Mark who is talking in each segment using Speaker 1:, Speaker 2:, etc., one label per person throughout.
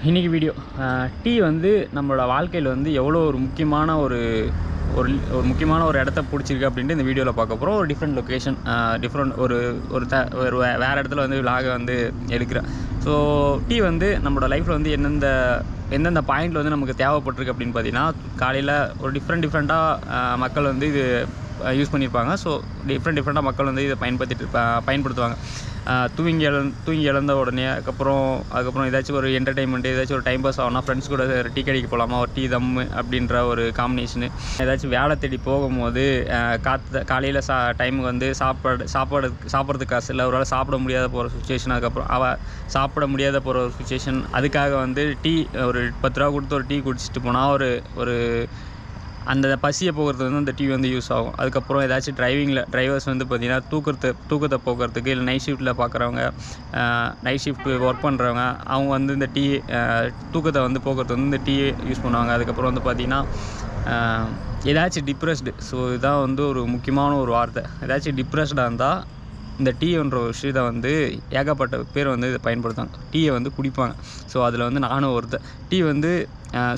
Speaker 1: இன்றைக்கி video tea வந்து நம்மளோட வாழ்க்கையில் வந்து எவ்வளோ ஒரு முக்கியமான ஒரு இடத்த பிடிச்சிருக்கு அப்படின்ட்டு இந்த வீடியோவில் பார்க்க போகிறோம். ஒரு டிஃப்ரெண்ட் லொக்கேஷன், ஒரு வேறு இடத்துல வந்து விலாக வந்து எடுக்கிறேன். ஸோ டீ வந்து நம்மளோட லைஃப்பில் வந்து எந்தெந்த பாயிண்டில் வந்து நமக்கு தேவைப்பட்டிருக்கு அப்படின்னு பார்த்தீங்கன்னா, காலையில் ஒரு டிஃப்ரெண்ட்டாக மக்கள் வந்து இது யூஸ் பண்ணியிருப்பாங்க. ஸோ டிஃப்ரெண்ட்டாக மக்கள் வந்து இதை பயன்படுத்துவாங்க. தூங்கி எழுந்த உடனே அதுக்கப்புறம் ஏதாச்சும் ஒரு என்டர்டைன்மெண்ட்டு, ஏதாச்சும் ஒரு டைம் பாஸ் ஆகும்னா ஃப்ரெண்ட்ஸ் கூட டீ கடைக்கு போகலாமா, ஒரு டீ தம்மு அப்படின்ற ஒரு காம்பினேஷனு. ஏதாச்சும் வேலை தேடி போகும்போது காலையில் டைமுக்கு வந்து சாப்பிட்றதுக்கு காசு இல்லை, ஒரு வேளை சாப்பிட முடியாத போகிற சுச்சுவேஷன், அதுக்கப்புறம் சாப்பிட முடியாத போகிற ஒரு சுச்சுவேஷன், அதுக்காக வந்து டீ ஒரு 10 ரூபா கொடுத்து ஒரு டீ குடிச்சிட்டு போனால் ஒரு அந்த பசியை போக்குறதுக்கு வந்து அந்த டீ வந்து யூஸ் ஆகும். அதுக்கப்புறம் ஏதாச்சும் டிரைவர்ஸ் வந்து பார்த்திங்கன்னா தூக்கத்தை போக்குறதுக்கு, இல்லை நைட் ஷிஃப்ட்டில் பார்க்குறவங்க, நைட் ஷிஃப்ட் ஒர்க் பண்ணுறவங்க, அவங்க வந்து இந்த தூக்கத்தை வந்து போக்குறதுக்கு வந்து இந்த டீ யூஸ் பண்ணுவாங்க. அதுக்கப்புறம் வந்து பார்த்திங்கன்னா ஏதாச்சும் டிப்ரெஸ்டு, ஸோ இதுதான் வந்து ஒரு முக்கியமான ஒரு வார்த்தை. ஏதாச்சும் டிப்ரெஸ்டாக இருந்தால் இந்த டீன்ற ஒரு விஷயத்தை வந்து ஏகப்பட்ட பேர் வந்து இதை பயன்படுத்துவாங்க, டீயை வந்து குடிப்பாங்க. ஸோ அதில் வந்து நானும் ஒருத்தர். டீ வந்து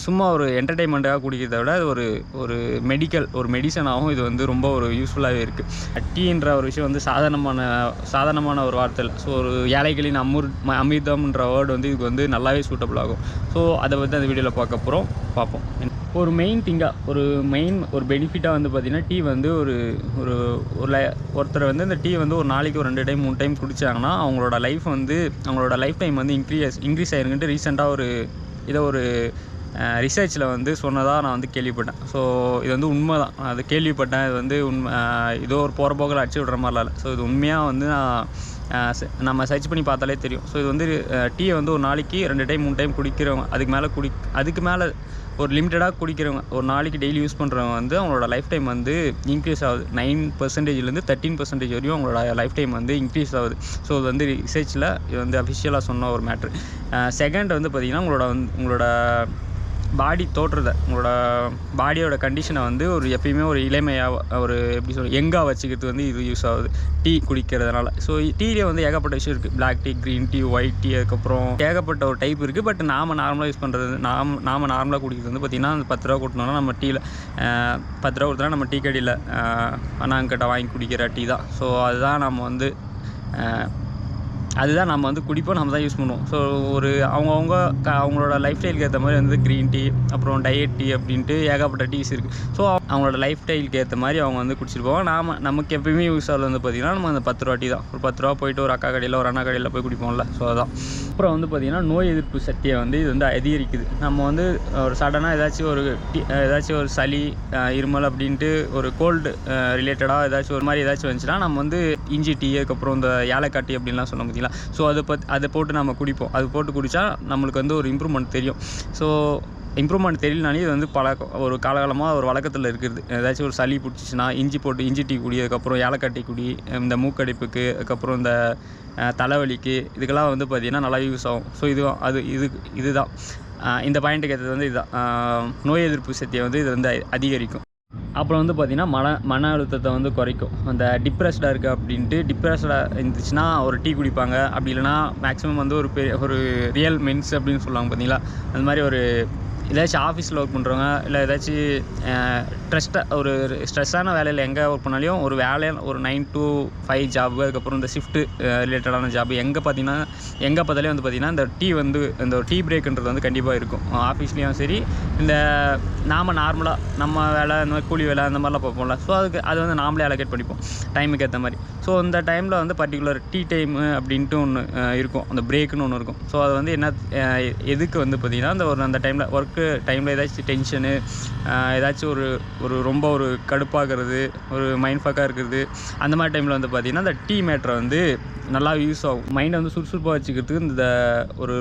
Speaker 1: சும்மா ஒரு என்டர்டெயின்மெண்ட்டாக குடிக்கிறத விட ஒரு மெடிசனாகவும் இது வந்து ரொம்ப ஒரு யூஸ்ஃபுல்லாகவே இருக்குது. டீன்ற ஒரு விஷயம் வந்து சாதாரணமான ஒரு வார்த்தை இல்லை. ஸோ ஒரு ஏழைகளின் அமிர்தம்ன்ற வேர்டு வந்து இதுக்கு வந்து நல்லாவே சூட்டபிள் ஆகும். ஸோ அதை பற்றி அந்த வீடியோவில் பார்ப்போம். ஒரு மெயின் பெனிஃபிட்டாக வந்து பார்த்திங்கன்னா, டீ வந்து ஒருத்தர் வந்து இந்த டீ வந்து ஒரு நாளைக்கு ஒரு 2 டைம் 3 டைம் குடித்தாங்கன்னா அவங்களோட லைஃப் டைம் வந்து இன்க்ரீஸ் ஆகிருக்குன்ட்டு ரீசெண்டாக ஒரு ரிசர்ச்சில் வந்து சொன்னதாக நான் வந்து கேள்விப்பட்டேன். ஸோ இது வந்து உண்மை தான், அது கேள்விப்பட்டேன். இது வந்து ஏதோ ஒரு போகிற போக்கில் அடிச்சு விட்ற மாதிரிலாம் இல்லை. ஸோ இது உண்மையாக வந்து நம்ம சர்ச் பண்ணி பார்த்தாலே தெரியும். ஸோ இது வந்து டீயை வந்து ஒரு நாளைக்கு 2 டைம் 3 டைம் குடிக்கிறவங்க, அதுக்கு மேலே ஒரு லிமிட்டடாக குடிக்கிறவங்க, ஒரு நாளைக்கு டெய்லி யூஸ் பண்ணுறவங்க வந்து அவங்களோட லைஃப் டைம் வந்து இன்க்ரீஸ் ஆகுது. 9%லேருந்து 13% வரையும் அவங்களோட லைஃப் டைம் வந்து இன்க்ரீஸ் ஆகுது. ஸோ இது வந்து ரிசர்ச்சில் இது வந்து அஃபிஷியலாக சொன்ன ஒரு மேட்ரு. செகண்ட் வந்து பார்த்திங்கன்னா, உங்களோட பாடி தோற்றத்தை, உங்களோட பாடியோட கண்டிஷனை வந்து எப்பயுமே ஒரு இளமையாக யங்காக வச்சுக்கிறதுக்கு வந்து இது யூஸ் ஆகுது டீ குடிக்கிறதுனால. ஸோ டீலே வந்து ஏகப்பட்ட விஷயம் இருக்குது. Black tea, green tea, white tea, அதுக்கப்புறம் ஏகப்பட்ட ஒரு டைப் இருக்குது. பட் நாம் நார்மலாக யூஸ் பண்ணுறது, நாம் நார்மலாக குடிக்கிறது வந்து பார்த்திங்கன்னா, அந்த 10 ரூபா கொடுத்தோம்னா நம்ம டீயில் 10 ரூபா கொடுத்தோன்னா நம்ம டீ கடையில் அண்ணாங்கிட்ட வாங்கி குடிக்கிற டீ தான். ஸோ அதுதான் நம்ம வந்து குடிப்போம், நம்ம தான் யூஸ் பண்ணுவோம். ஸோ அவங்களோட லைஃப் ஸ்டைலுக்கு ஏற்ற மாதிரி வந்து க்ரீன் டீ, அப்புறம் டயட் டீ அப்படின்ட்டு ஏகப்பட்ட டீஸ் இருக்குது. ஸோ அவங்களோட லைஃப் ஸ்டைலுக்கு ஏற்ற மாதிரி அவங்க வந்து குடிச்சிட்டு போவோம். நமக்கு எப்பயுமே யூஸ் ஆகுது வந்து பார்த்திங்கன்னா, நம்ம அந்த 10 ரூபா டீ தான். ஒரு 10 ரூபா போய்ட்டு ஒரு அக்கா கடையில், ஒரு அண்ணா கடையில் போய் குடிப்போம்ல. ஸோ அதான். அப்புறம் வந்து பார்த்திங்கன்னா, நோய் எதிர்ப்பு சக்தியை வந்து இது வந்து அதிகரிக்குது. நம்ம வந்து ஒரு சடனாக ஏதாச்சும் ஒரு சளி, இருமல் அப்படின்ட்டு ஒரு கோல்டு ரிலேட்டடாக ஏதாச்சும் வந்துச்சுன்னா, நம்ம வந்து இஞ்சி டீ, அதுக்கப்புறம் இந்த ஏலக்காய் டீ அப்படின்லாம் சொன்ன பார்த்திங்களா. ஸோ அதை போட்டு நம்ம குடிப்போம். அது போட்டு குடித்தா நம்மளுக்கு வந்து ஒரு இம்ப்ரூவ்மெண்ட் தெரியும். ஸோ இம்ப்ரூவ்மெண்ட் தெரியலனாலே இது வந்து ஒரு காலகாலமாக ஒரு வழக்கத்தில் இருக்குது. ஏதாச்சும் ஒரு சளி பிடிச்சிச்சின்னா இஞ்சி டீ குடி, அதுக்கப்புறம் ஏலக்காய் டீ குடி, இந்த மூக்கடைப்புக்கு, அதுக்கப்புறம் இந்த தலைவலிக்கு, இதுக்கெல்லாம் வந்து பார்த்திங்கன்னா நல்லா யூஸ் ஆகும். ஸோ இதுதான் இந்த பாயிண்ட்டுக்கு ஏற்றது வந்து இதுதான். நோய் எதிர்ப்பு சக்தியை வந்து இது வந்து அதிகரிக்கும். அப்புறம் வந்து பார்த்திங்கன்னா, மன அழுத்தத்தை வந்து குறைக்கும். அந்த டிப்ரெஸ்டாக இருக்குது அப்படின்ட்டு, டிப்ரெஸ்டாக இருந்துச்சுன்னா ஒரு டீ குடிப்பாங்க. அப்படி இல்லைனா மேக்ஸிமம் வந்து ஒரு ரியல் மென்ஸ் அப்படின்னு சொல்லுவாங்க பார்த்தீங்களா, அந்த மாதிரி ஏதாச்சும் ஆஃபீஸில் ஒர்க் பண்ணுறவங்க, இல்லை ஏதாச்சும் ஸ்ட்ரெஸ்ஸான வேலையில் எங்கே ஒர்க் பண்ணாலையும், ஒரு 9 to 5 ஜாபு, அதுக்கப்புறம் இந்த ஷிஃப்ட்டு ரிலேட்டடான ஜாபு எங்கே பார்த்தாலே வந்து பார்த்திங்கன்னா, இந்த டீ வந்து இந்த டீ பிரேக்குன்றது வந்து கண்டிப்பாக இருக்கும். ஆஃபீஸ்லேயும் சரி, இந்த நாம் நார்மலாக நம்ம வேலை, இந்த மாதிரி கூலி வேலை அந்த மாதிரிலாம் பார்ப்போம்ல. ஸோ அது வந்து நாமளே அலோகேட் பண்ணிப்போம் டைமுக்கு ஏற்ற மாதிரி. ஸோ இந்த டைமில் வந்து பர்டிகுலர் டீ டைமு அப்படின்ட்டு ஒன்று இருக்கும், அந்த பிரேக்குன்னு ஒன்று இருக்கும். ஸோ அது வந்து எதுக்கு வந்து பார்த்திங்கன்னா, அந்த டைமில் ஒர்க்கு டைமில் ஏதாச்சும் டென்ஷனு, ஏதாச்சும் ரொம்ப கடுப்பாகிறது, ஒரு மைண்ட் ஃபக்காக இருக்கிறது, அந்த மாதிரி டைமில் வந்து பார்த்திங்கன்னா, இந்த டீ மேட்ரை வந்து நல்லா யூஸ் ஆகும். மைண்டை வந்து சுறுசுறுப்பாக வச்சுக்கிறதுக்கு, இந்த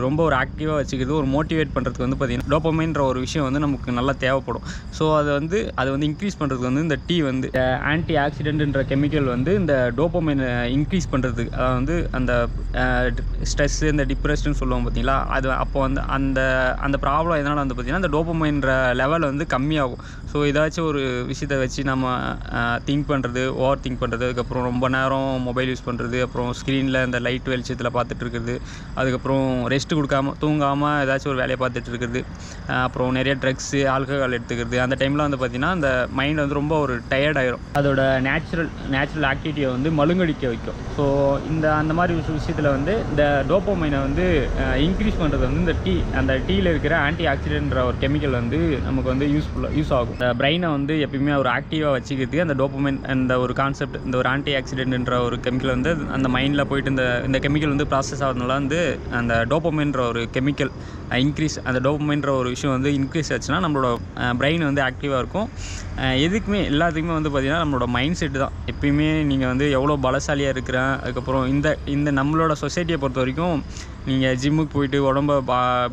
Speaker 1: ரொம்ப ஆக்டிவாக வச்சுக்கிறது, ஒரு மோட்டிவேட் பண்ணுறதுக்கு வந்து பார்த்திங்கன்னா, டோபமைன்ற ஒரு விஷயம் வந்து நமக்கு நல்லா தேவைப்படும். ஸோ அதை வந்து இன்க்ரீஸ் பண்ணுறதுக்கு வந்து இந்த டீ வந்து ஆன்டி ஆக்சிடென்ட்ன்ற கெமிக்கல் வந்து இந்த டோபமைனை இன்க்ரீஸ் பண்ணுறதுக்கு, அதாவது வந்து அந்த ஸ்ட்ரெஸ்ஸு, இந்த டிப்ரெஷன் சொல்லுவோம் பார்த்தீங்களா, அது அப்போ வந்து அந்த ப்ராப்ளம் எதனால் வந்து பார்த்திங்கன்னா, அந்த டோபமைன்ற லெவல் வந்து கம்மியாகும். ஸோ ஏதாச்சும் ஒரு விஷயத்தை வச்சு நம்ம ஓவர் திங்க் பண்ணுறது, அதுக்கப்புறம் ரொம்ப நேரம் மொபைல் யூஸ் பண்ணுறது, அப்புறம் ஸ்க்ரீன் ஸ்க்ரீனில் அந்த லைட் வெளிச்சத்தில் பார்த்துட்டு இருக்கிறது, அதுக்கப்புறம் ரெஸ்ட் கொடுக்காம தூங்காமல் ஏதாச்சும் ஒரு வேலையை பார்த்துட்டு இருக்கிறது, அப்புறம் நிறைய ட்ரக்ஸு ஆல்கஹால் எடுத்துக்கிறது. அந்த டைமில் வந்து பார்த்திங்கன்னா அந்த மைண்ட் வந்து ரொம்ப ஒரு டயர்ட் ஆயிரும். அதோட நேச்சுரல் ஆக்டிவிட்டியை வந்து மழுங்கடிக்க வைக்கும். ஸோ அந்த மாதிரி விஷயத்தில் வந்து இந்த டோப்பமைனை வந்து இன்க்ரீஸ் பண்ணுறது வந்து இந்த அந்த டீயில் இருக்கிற ஆன்டி ஆக்சிடென்ட்ன்ற ஒரு கெமிக்கல் வந்து நமக்கு வந்து யூஸ் ஆகும். இந்த பிரெயினை வந்து எப்பயுமே ஒரு ஆக்டிவாக வச்சுக்கிறதுக்கு அந்த டோப்பமைன் அந்த ஒரு கான்செப்ட், இந்த ஒரு ஆன்டி ஆக்சிடென்ட்ன்ற ஒரு கெமிக்கல் வந்து அந்த மைண்டில் போயிட்டு இந்த கெமிக்கல் வந்து ப்ராசஸ் ஆகிறதுனால வந்து அந்த டோப்பமைன்ற ஒரு கெமிக்கல் இன்க்ரீஸ், அந்த டோப்பமைன்ற ஒரு விஷயம் வந்து இன்க்ரீஸ் ஆச்சுன்னா நம்மளோட பிரெயின் வந்து ஆக்டிவாக இருக்கும். எல்லாத்துக்குமே வந்து பார்த்திங்கன்னா நம்மளோட மைண்ட் செட்டு தான். எப்பயுமே நீங்கள் வந்து எவ்வளோ பலசாலியாக இருக்கிறேன், அதுக்கப்புறம் இந்த நம்மளோட சொசைட்டியை பொறுத்த வரைக்கும் நீங்கள் ஜிம்முக்கு போயிட்டு உடம்ப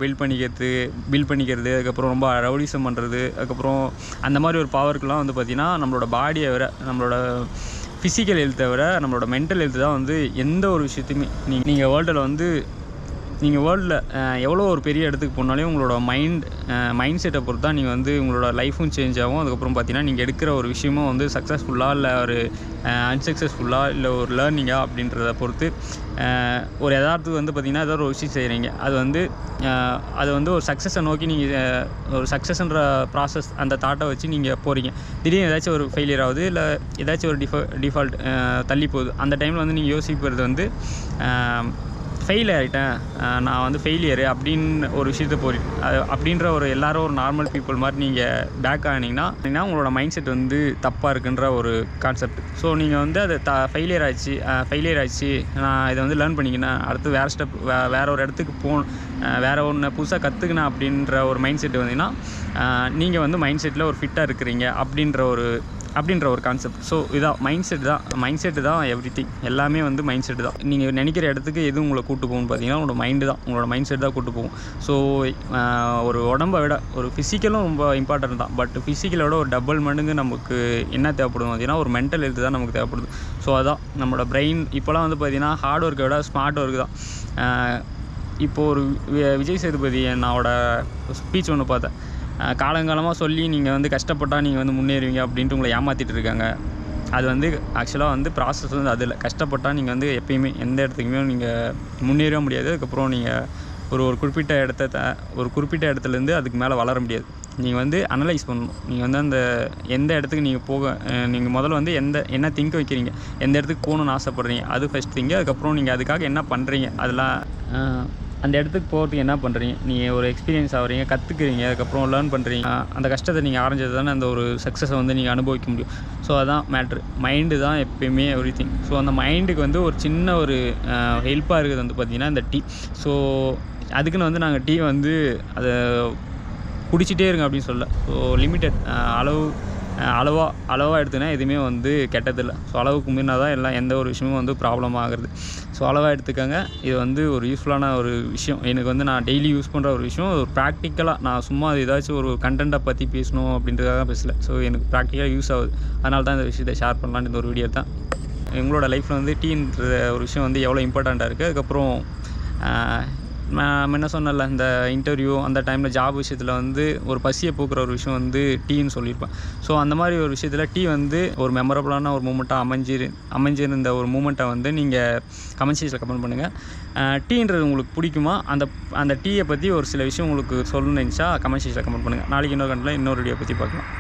Speaker 1: பில்ட் பண்ணிக்கிறது, அதுக்கப்புறம் ரொம்ப ரவுடிசம் பண்ணுறது, அதுக்கப்புறம் அந்த மாதிரி ஒரு பவருக்குலாம் வந்து பார்த்திங்கன்னா நம்மளோட பாடியை விட, நம்மளோட ஃபிசிக்கல் ஹெல்த்தை விட நம்மளோட மென்டல் ஹெல்த்து தான் வந்து எந்த ஒரு விஷயத்தையுமே நீங்கள் வேர்ல்டில் எவ்வளோ ஒரு பெரிய இடத்துக்கு போனாலே உங்களோட மைண்ட் செட்டை பொறுத்து தான் நீங்கள் வந்து உங்களோட லைஃப்பும் சேஞ்ச் ஆகும். அதுக்கப்புறம் பார்த்தீங்கன்னா நீங்கள் எடுக்கிற ஒரு விஷயமும் வந்து சக்ஸஸ்ஃபுல்லாக இல்லை ஒரு அன்சக்ஸஸ்ஃபுல்லாக இல்லை ஒரு லேர்னிங்காக அப்படின்றத பொறுத்து ஒரு யதார்த்தத்துக்கு வந்து பார்த்திங்கன்னா ஏதோ ஒரு விஷயம் செய்கிறீங்க, அது வந்து ஒரு சக்ஸஸை நோக்கி நீங்கள் ஒரு சக்ஸஸ்ன்ற ப்ராசஸ் அந்த தாட்டை வச்சு நீங்கள் போகிறீங்க. திடீர்னு ஏதாச்சும் ஒரு ஃபெயிலியர் ஆகுது, இல்லை ஏதாச்சும் ஒரு டிஃபால்ட் தள்ளி போகுது. அந்த டைமில் வந்து நீங்கள் யோசிக்கிறது வந்து ஃபெயில் ஆகிட்டேன், நான் வந்து ஃபெயிலியரு அப்படின்னு ஒரு விஷயத்தை அப்படின்ற ஒரு எல்லாரும் ஒரு நார்மல் பீப்புள் மாதிரி நீங்கள் பேக் ஆனீங்கன்னா உங்களோட மைண்ட் செட் வந்து தப்பாக இருக்குன்ற ஒரு கான்செப்ட். ஸோ நீங்கள் வந்து அது ஃபெயிலியர் ஆயிடுச்சு, நான் இதை வந்து லேர்ன் பண்ணிக்கினேன், அடுத்து வேறு ஸ்டெப் வேறு ஒரு இடத்துக்கு வேறு ஒன்று புதுசாக கற்றுக்கினேன் அப்படின்ற ஒரு மைண்ட் செட்டு வந்தீங்கன்னா நீங்கள் வந்து மைண்ட் செட்டில் ஒரு ஃபிட்டாக இருக்கிறீங்க அப்படின்ற ஒரு கான்செப்ட். ஸோ இதான் மைண்ட் செட்டு தான் எவ்ரிதிங். எல்லாமே வந்து மைண்ட் செட்டு தான். நீங்கள் நினைக்கிற இடத்துக்கு எது உங்களை கூட்டு போகும்னு பார்த்தீங்கன்னா உங்களோட மைண்ட் செட் தான் கூட்டு போகும். ஸோ ஒரு உடம்பை விட ஒரு ஃபிசிக்கலும் ரொம்ப இம்பார்ட்டன்ட் தான். பட் ஃபிசிக்கலோட ஒரு டபுள் மடங்கு நமக்கு என்ன தேவைப்படும் பார்த்தீங்கன்னா ஒரு மென்டல் ஹெல்த் தான் நமக்கு தேவைப்படுது. ஸோ அதான் நம்மளோட பிரெயின் இப்போலாம் வந்து பார்த்திங்கன்னா ஹார்ட் ஒர்க்கை விட ஸ்மார்ட் ஒர்க் தான். இப்போது ஒரு விஜய் சேதுபதி என்னோட ஸ்பீச் ஒன்று பார்த்தேன். காலங்காலமாக சொல்லி நீங்கள் வந்து கஷ்டப்பட்டால் நீங்கள் வந்து முன்னேறுவீங்க அப்படின்ட்டு உங்களை ஏமாற்றிட்டு இருக்காங்க. அது வந்து ஆக்சுவலாக வந்து ப்ராசஸ் வந்து அதில் கஷ்டப்பட்டால் நீங்கள் வந்து எப்பயுமே எந்த இடத்துக்குமே நீங்கள் முன்னேறவே முடியாது. அதுக்கப்புறம் நீங்கள் ஒரு குறிப்பிட்ட இடத்துலேருந்து அதுக்கு மேலே வளர முடியாது. நீங்கள் வந்து அனலைஸ் பண்ணணும். நீங்கள் வந்து அந்த எந்த இடத்துக்கு நீங்கள் முதல்ல வந்து என்ன திங்க் வைக்கிறீங்க, எந்த இடத்துக்கு போகணுன்னு ஆசைப்பட்றீங்க, அது ஃபஸ்ட் திங்க். அதுக்கப்புறம் நீங்கள் அதுக்காக என்ன பண்ணுறீங்க, அதெல்லாம் அந்த இடத்துக்கு போகிறதுக்கு என்ன பண்ணுறீங்க, நீங்கள் ஒரு எக்ஸ்பீரியன்ஸ் ஆகிறீங்க, கற்றுக்குறீங்க, அதுக்கப்புறம் லேர்ன் பண்ணுறீங்க. அந்த கஷ்டத்தை நீங்கள் ஆரம்பிச்சது தானே அந்த ஒரு சக்ஸஸை வந்து நீங்கள் அனுபவிக்க முடியும். ஸோ அதான் மேட்ரு. மைண்டு தான் எப்பயுமே எவ்ரிதிங். ஸோ அந்த மைண்டுக்கு வந்து ஒரு சின்ன ஒரு ஹெல்ப்பாக இருக்குது வந்து பார்த்திங்கன்னா இந்த டீ. ஸோ அதுக்குன்னு வந்து நாங்கள் டீ வந்து அதை குடிச்சிட்டே இருங்க அப்படின்னு சொல்ல. ஸோ லிமிட்டட் அளவாக எடுத்துனா எதுவுமே வந்து கெட்டதில்லை. ஸோ அளவுக்கு மீறினா தான் எந்த ஒரு விஷயமும் வந்து ப்ராப்ளம் ஆகுறது. ஸோ அளவாக எடுத்துக்கோங்க. இது வந்து ஒரு யூஸ்ஃபுல்லான ஒரு விஷயம். எனக்கு வந்து நான் டெய்லி யூஸ் பண்ணுற ஒரு விஷயம். ஒரு ப்ராக்டிக்கலாக நான் சும்மா ஏதாச்சும் ஒரு கண்டென்ட்டை பற்றி பேசணும் அப்படின்றதாக பேசலை. ஸோ எனக்கு ப்ராக்டிக்கலாக யூஸ் ஆகுது. அதனால தான் இந்த விஷயத்தை ஷேர் பண்ணலான்னு இந்த ஒரு வீடியோ தான். எங்களோட லைஃப்பில் வந்து டீன்ற ஒரு விஷயம் வந்து எவ்வளோ இம்பார்ட்டண்ட்டாக இருக்குது. அதுக்கப்புறம் நான் என்ன சொன்னல, இந்த இன்டர்வியூ அந்த டைமில் ஜாப் விஷயத்தில் வந்து ஒரு பசியை போக்குற ஒரு விஷயம் வந்து டீன்னு சொல்லியிருப்பேன். ஸோ அந்த மாதிரி ஒரு விஷயத்தில் டீ வந்து ஒரு மெமரபுளான ஒரு மூமெண்ட்டாக அமைஞ்சிருந்த ஒரு மூமெண்ட்டை வந்து நீங்கள் கமெண்ட் செக்ஷனில் கமெண்ட் பண்ணுங்கள். டீன்றது உங்களுக்கு பிடிக்குமா, அந்த டீயை பற்றி ஒரு சில விஷயம் உங்களுக்கு சொல்லணும்னு நினச்சா கமெண்ட் செக்ஷனில் கமெண்ட் பண்ணுங்கள். நாளைக்கு இன்னொரு வீடியோ பற்றி பார்க்கலாம்.